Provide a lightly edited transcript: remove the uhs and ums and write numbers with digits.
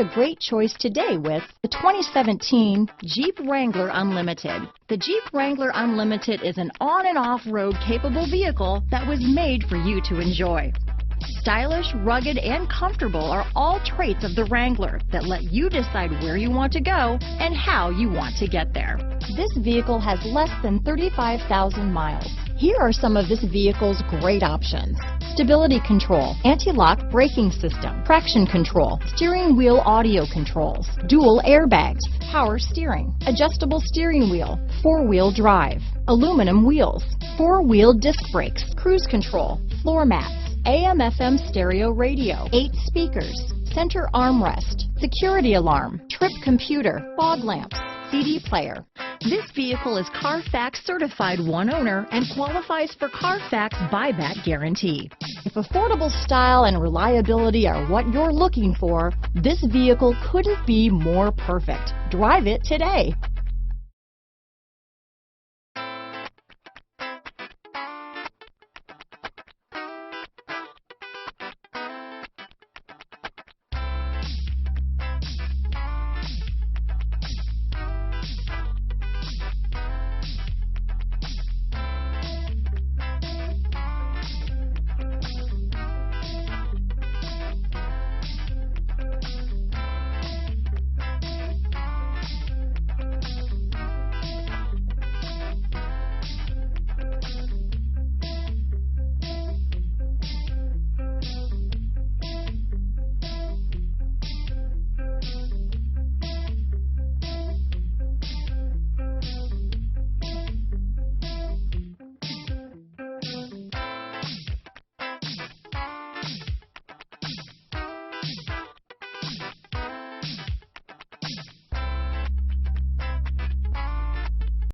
a great choice today with the 2017 Jeep Wrangler Unlimited. The Jeep Wrangler Unlimited is an on and off-road capable vehicle that was made for you to enjoy. Stylish, rugged, and comfortable are all traits of the Wrangler that let you decide where you want to go and how you want to get there. This vehicle has less than 35,000 miles. Here are some of this vehicle's great options: stability control, anti-lock braking system, traction control, steering wheel audio controls, dual airbags, power steering, adjustable steering wheel, four-wheel drive, aluminum wheels, four-wheel disc brakes, cruise control, floor mats, AM/FM stereo radio, 8 speakers, center armrest, security alarm, trip computer, fog lamps, CD player. This vehicle is CARFAX certified one owner and qualifies for CARFAX buyback guarantee. If affordable style and reliability are what you're looking for, this vehicle couldn't be more perfect. Drive it today.